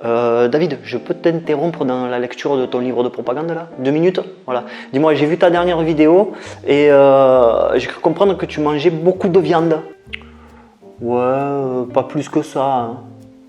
David, je peux t'interrompre dans la lecture de ton livre de propagande là? 2 minutes? Voilà. Dis-moi, j'ai vu ta dernière vidéo et j'ai cru comprendre que tu mangeais beaucoup de viande. Ouais, pas plus que ça. Hein.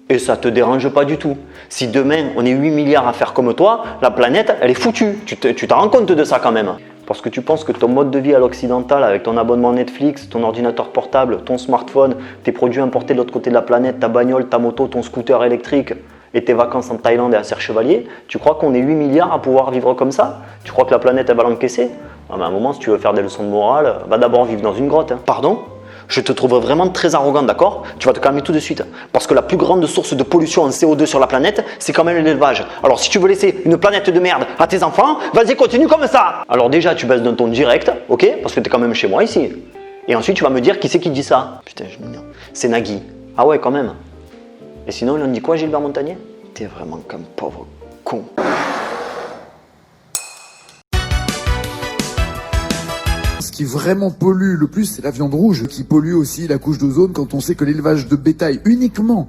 Et ça te dérange pas du tout. Si demain on est 8 milliards à faire comme toi, la planète elle est foutue. Tu t'en rends compte de ça quand même. Parce que tu penses que ton mode de vie à l'occidental avec ton abonnement Netflix, ton ordinateur portable, ton smartphone, tes produits importés de l'autre côté de la planète, ta bagnole, ta moto, ton scooter électrique et tes vacances en Thaïlande et à Serre-Chevalier, tu crois qu'on est 8 milliards à pouvoir vivre comme ça? Tu crois que la planète elle va l'encaisser? À un moment, si tu veux faire des leçons de morale, va d'abord vivre dans une grotte. Hein. Pardon? Je te trouve vraiment très arrogant, d'accord? Tu vas te calmer tout de suite. Parce que la plus grande source de pollution en CO2 sur la planète, c'est quand même l'élevage. Alors si tu veux laisser une planète de merde à tes enfants, vas-y, continue comme ça. Alors déjà, tu baisses d'un ton direct, ok? Parce que tu es quand même chez moi ici. Et ensuite, tu vas me dire qui c'est qui dit ça. Putain, je me dis, c'est Nagui. Ah ouais, quand même. Et sinon, il en dit quoi, Gilbert Montagnier? T'es vraiment comme pauvre con. Ce qui vraiment pollue le plus, c'est la viande rouge, qui pollue aussi la couche d'ozone quand on sait que l'élevage de bétail, uniquement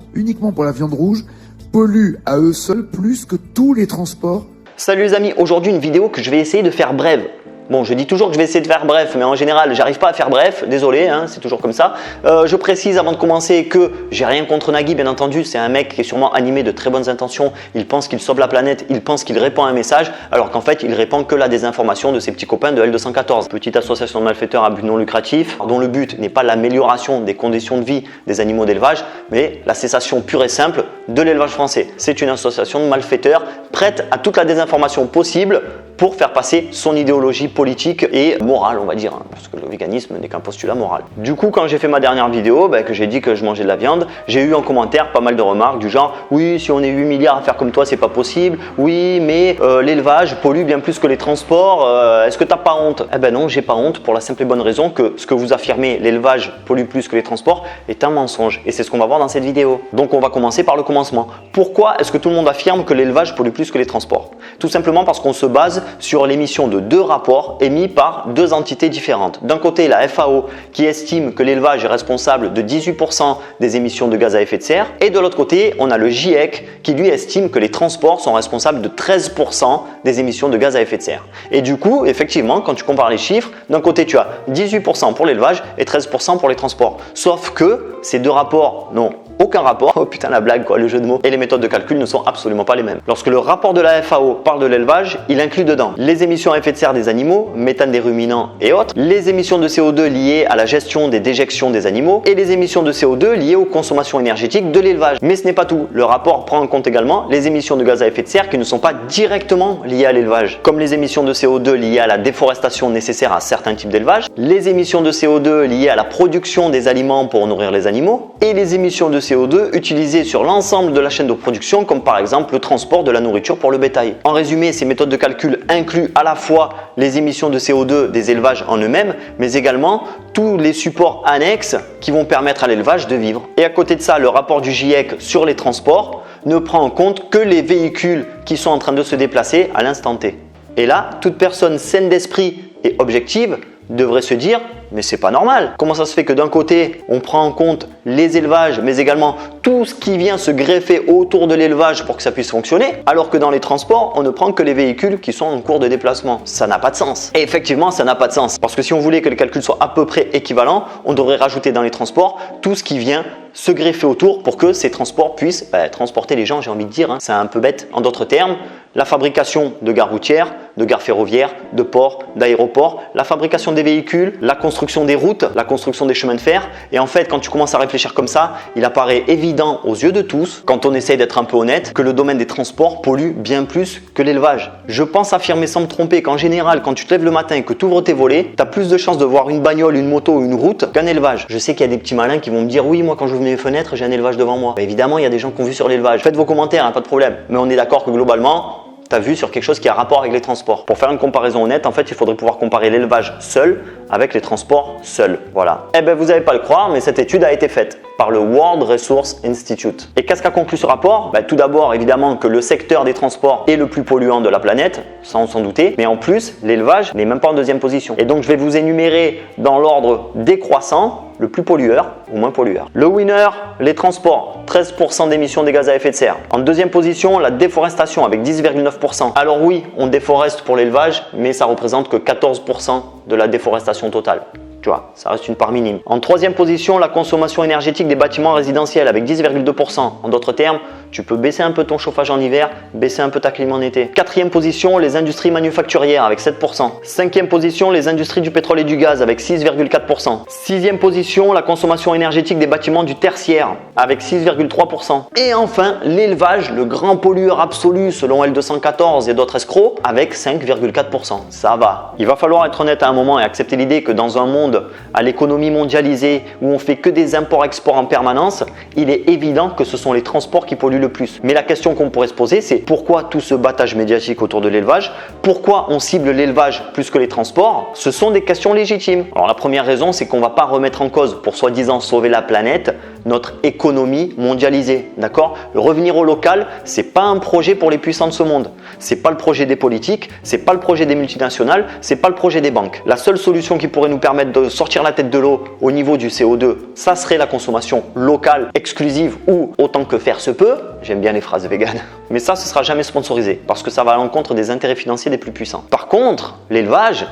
pour la viande rouge, pollue à eux seuls plus que tous les transports. Salut les amis, aujourd'hui une vidéo que je vais essayer de faire brève. Bon, je dis toujours que je vais essayer de faire bref, mais en général, j'arrive pas à faire bref. Désolé, hein, c'est toujours comme ça. Je précise avant de commencer que j'ai rien contre Nagui, bien entendu. C'est un mec qui est sûrement animé de très bonnes intentions. Il pense qu'il sauve la planète, il pense qu'il répand un message, alors qu'en fait, il répand que la désinformation de ses petits copains de L214. Petite association de malfaiteurs à but non lucratif, dont le but n'est pas l'amélioration des conditions de vie des animaux d'élevage, mais la cessation pure et simple de l'élevage français. C'est une association de malfaiteurs prête à toute la désinformation possible pour faire passer son idéologie politique et morale, on va dire, hein, parce que le véganisme n'est qu'un postulat moral. Du coup, quand j'ai fait ma dernière vidéo, que j'ai dit que je mangeais de la viande, j'ai eu en commentaire pas mal de remarques du genre « Oui, si on est 8 milliards à faire comme toi, c'est pas possible. Oui, mais l'élevage pollue bien plus que les transports. Est-ce que t'as pas honte ?» Eh ben non, j'ai pas honte pour la simple et bonne raison que ce que vous affirmez, l'élevage pollue plus que les transports, est un mensonge. Et c'est ce qu'on va voir dans cette vidéo. Donc on va commencer par le commencement. Pourquoi est-ce que tout le monde affirme que l'élevage pollue plus que les transports? Tout simplement parce qu'on se base sur l'émission de 2 rapports émis par 2 entités différentes. D'un côté, la FAO qui estime que l'élevage est responsable de 18% des émissions de gaz à effet de serre et de l'autre côté, on a le GIEC qui lui estime que les transports sont responsables de 13% des émissions de gaz à effet de serre. Et du coup, effectivement, quand tu compares les chiffres, d'un côté, tu as 18% pour l'élevage et 13% pour les transports. Sauf que ces 2 rapports n'ont aucun rapport. Oh putain la blague quoi, le jeu de mots. Et les méthodes de calcul ne sont absolument pas les mêmes. Lorsque le rapport de la FAO parle de l'élevage, il inclut dedans les émissions à effet de serre des animaux, méthane des ruminants et autres, les émissions de CO2 liées à la gestion des déjections des animaux et les émissions de CO2 liées aux consommations énergétiques de l'élevage. Mais ce n'est pas tout. Le rapport prend en compte également les émissions de gaz à effet de serre qui ne sont pas directement liées à l'élevage, comme les émissions de CO2 liées à la déforestation nécessaire à certains types d'élevage, les émissions de CO2 liées à la production des aliments pour nourrir les animaux et les émissions de CO2 utilisées sur l'ensemble de la chaîne de production, comme par exemple le transport de la nourriture pour le bétail. En résumé, ces méthodes de calcul incluent à la fois les émissions de CO2 des élevages en eux-mêmes, mais également tous les supports annexes qui vont permettre à l'élevage de vivre. Et à côté de ça, le rapport du GIEC sur les transports ne prend en compte que les véhicules qui sont en train de se déplacer à l'instant T. Et là, toute personne saine d'esprit et objective devrait se dire mais c'est pas normal. Comment ça se fait que d'un côté on prend en compte les élevages mais également tout ce qui vient se greffer autour de l'élevage pour que ça puisse fonctionner, alors que dans les transports on ne prend que les véhicules qui sont en cours de déplacement? Ça n'a pas de sens. Et effectivement ça n'a pas de sens parce que si on voulait que les calculs soient à peu près équivalents, on devrait rajouter dans les transports tout ce qui vient se greffer autour pour que ces transports puissent transporter les gens, j'ai envie de dire, hein. C'est un peu bête. En d'autres termes, la fabrication de gares routières, de gares ferroviaires, de ports, d'aéroports, la fabrication des véhicules, la construction des routes, la construction des chemins de fer. Et en fait, quand tu commences à réfléchir comme ça, il apparaît évident aux yeux de tous, quand on essaye d'être un peu honnête, que le domaine des transports pollue bien plus que l'élevage. Je pense affirmer sans me tromper qu'en général, quand tu te lèves le matin et que tu ouvres tes volets, tu as plus de chances de voir une bagnole, une moto ou une route qu'un élevage. Je sais qu'il y a des petits malins qui vont me dire oui, moi quand j'ouvre mes fenêtres, j'ai un élevage devant moi. Évidemment, il y a des gens qui ont vu sur l'élevage. Faites vos commentaires, hein, pas de problème. Mais on est d'accord que globalement, tu as vu sur quelque chose qui a rapport avec les transports. Pour faire une comparaison honnête, en fait, il faudrait pouvoir comparer l'élevage seul avec les transports seuls. Voilà. Eh bien, vous n'allez pas le croire, mais cette étude a été faite par le World Resource Institute. Et qu'est-ce qu'a conclu ce rapport? Tout d'abord, évidemment, que le secteur des transports est le plus polluant de la planète, sans s'en douter. Mais en plus, l'élevage n'est même pas en deuxième position. Et donc, je vais vous énumérer dans l'ordre décroissant le plus pollueur ou moins pollueur. Le winner, les transports, 13% d'émissions des gaz à effet de serre. En deuxième position, la déforestation avec 10,9%. Alors oui, on déforeste pour l'élevage, mais ça représente que 14% de la déforestation totale. Tu vois, ça reste une part minime. En troisième position, la consommation énergétique des bâtiments résidentiels avec 10,2%. En d'autres termes, tu peux baisser un peu ton chauffage en hiver, baisser un peu ta clim en été. Quatrième position, les industries manufacturières avec 7%. Cinquième position, les industries du pétrole et du gaz avec 6,4%. Sixième position, la consommation énergétique des bâtiments du tertiaire avec 6,3%. Et enfin, l'élevage, le grand pollueur absolu selon L214 et d'autres escrocs avec 5,4%. Ça va. Il va falloir être honnête à un moment et accepter l'idée que dans un monde à l'économie mondialisée où on fait que des imports-exports en permanence, il est évident que ce sont les transports qui polluent le plus. Mais la question qu'on pourrait se poser, c'est pourquoi tout ce battage médiatique autour de l'élevage? Pourquoi on cible l'élevage plus que les transports? Ce sont des questions légitimes. Alors la première raison, c'est qu'on ne va pas remettre en cause, pour soi-disant sauver la planète, notre économie mondialisée. D'accord? Revenir au local, c'est pas un projet pour les puissants de ce monde. C'est pas le projet des politiques, c'est pas le projet des multinationales, c'est pas le projet des banques. La seule solution qui pourrait nous permettre de sortir la tête de l'eau au niveau du CO2, ça serait la consommation locale, exclusive ou autant que faire se peut. J'aime bien les phrases véganes. Mais ça, ce sera jamais sponsorisé parce que ça va à l'encontre des intérêts financiers des plus puissants. Par contre, l'élevage,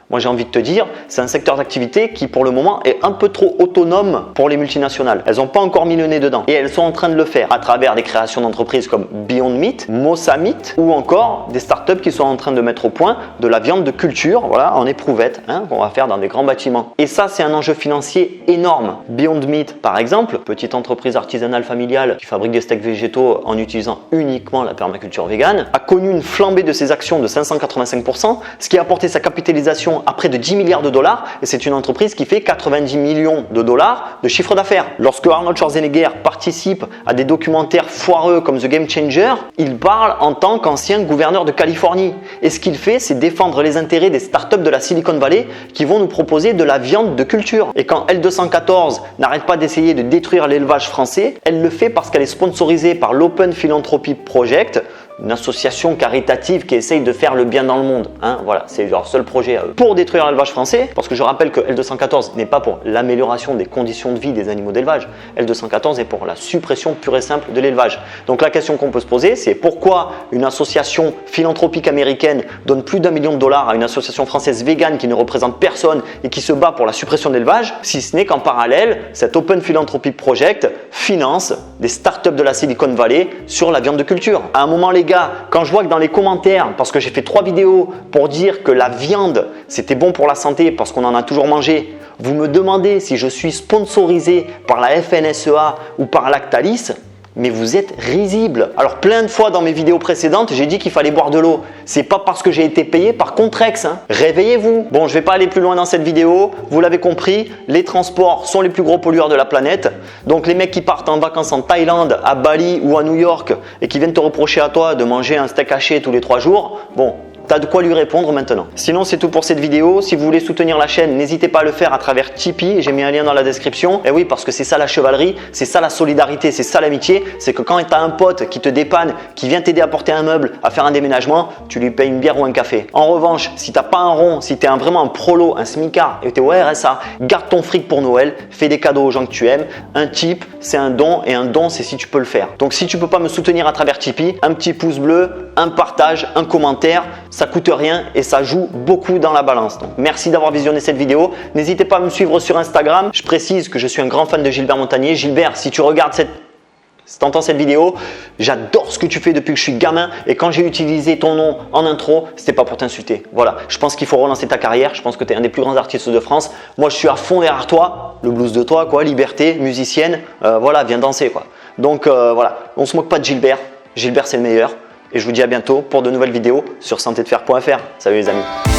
moi j'ai envie de te dire, c'est un secteur d'activité qui pour le moment est un peu trop autonome pour les multinationales. Elles n'ont pas encore mis le nez dedans et elles sont en train de le faire à travers des créations d'entreprises comme Beyond Meat, Mosa Meat ou encore des startups qui sont en train de mettre au point de la viande de culture, voilà, en éprouvette, qu'on va faire dans des grands bâtiments. Et ça, c'est un enjeu financier énorme. Beyond Meat, par exemple, petite entreprise artisanale familiale qui fabrique des steaks végétaux en utilisant uniquement la permaculture végane, a connu une flambée de ses actions de 585%, ce qui a apporté sa capitalisation à près de 10 milliards de dollars et c'est une entreprise qui fait 90 millions de dollars de chiffre d'affaires. Lorsque Arnold Schwarzenegger participe à des documentaires foireux comme The Game Changer, il parle en tant qu'ancien gouverneur de Californie et ce qu'il fait, c'est défendre les intérêts des startups de la Silicon Valley qui vont nous proposer de la viande de culture. Et quand L214 n'arrête pas d'essayer de détruire l'élevage français, elle le fait parce qu'elle est sponsorisée par l'Open Philanthropy Project, une association caritative qui essaye de faire le bien dans le monde. Voilà, c'est leur seul projet à eux. Pour détruire l'élevage français, parce que je rappelle que L214 n'est pas pour l'amélioration des conditions de vie des animaux d'élevage. L214 est pour la suppression pure et simple de l'élevage. Donc la question qu'on peut se poser, c'est pourquoi une association philanthropique américaine donne plus d'1 million de dollars à une association française végane qui ne représente personne et qui se bat pour la suppression de l'élevage, si ce n'est qu'en parallèle, cet Open Philanthropy Project finance des startups de la Silicon Valley sur la viande de culture. À un moment, les gars, quand je vois que dans les commentaires, parce que j'ai fait 3 vidéos pour dire que la viande c'était bon pour la santé parce qu'on en a toujours mangé, vous me demandez si je suis sponsorisé par la FNSEA ou par Lactalis, mais vous êtes risible. Alors plein de fois dans mes vidéos précédentes, j'ai dit qu'il fallait boire de l'eau. C'est pas parce que j'ai été payé par Contrex. Réveillez-vous. Bon, je vais pas aller plus loin dans cette vidéo. Vous l'avez compris, les transports sont les plus gros pollueurs de la planète. Donc les mecs qui partent en vacances en Thaïlande, à Bali ou à New York et qui viennent te reprocher à toi de manger un steak haché tous les 3 jours, bon, t'as de quoi lui répondre maintenant. Sinon, c'est tout pour cette vidéo. Si vous voulez soutenir la chaîne, n'hésitez pas à le faire à travers Tipeee. J'ai mis un lien dans la description. Et oui, parce que c'est ça la chevalerie, c'est ça la solidarité, c'est ça l'amitié. C'est que quand tu as un pote qui te dépanne, qui vient t'aider à porter un meuble, à faire un déménagement, tu lui payes une bière ou un café. En revanche, si tu n'as pas un rond, si tu es vraiment un prolo, un smicard et tu es au RSA, garde ton fric pour Noël, fais des cadeaux aux gens que tu aimes. Un tip, c'est un don et un don, c'est si tu peux le faire. Donc si tu peux pas me soutenir à travers Tipeee, un petit pouce bleu, un partage, un commentaire. Ça coûte rien et ça joue beaucoup dans la balance. Donc merci d'avoir visionné cette vidéo. N'hésitez pas à me suivre sur Instagram. Je précise que je suis un grand fan de Gilbert Montagnier. Gilbert, si tu regardes si tu entends cette vidéo, j'adore ce que tu fais depuis que je suis gamin et quand j'ai utilisé ton nom en intro, c'était pas pour t'insulter. Voilà, je pense qu'il faut relancer ta carrière. Je pense que tu es un des plus grands artistes de France. Moi, je suis à fond derrière toi. Le blues de toi, quoi, liberté, musicienne. Voilà, viens danser, quoi. Donc voilà, on se moque pas de Gilbert. Gilbert, c'est le meilleur. Et je vous dis à bientôt pour de nouvelles vidéos sur santédefer.fr. Salut les amis.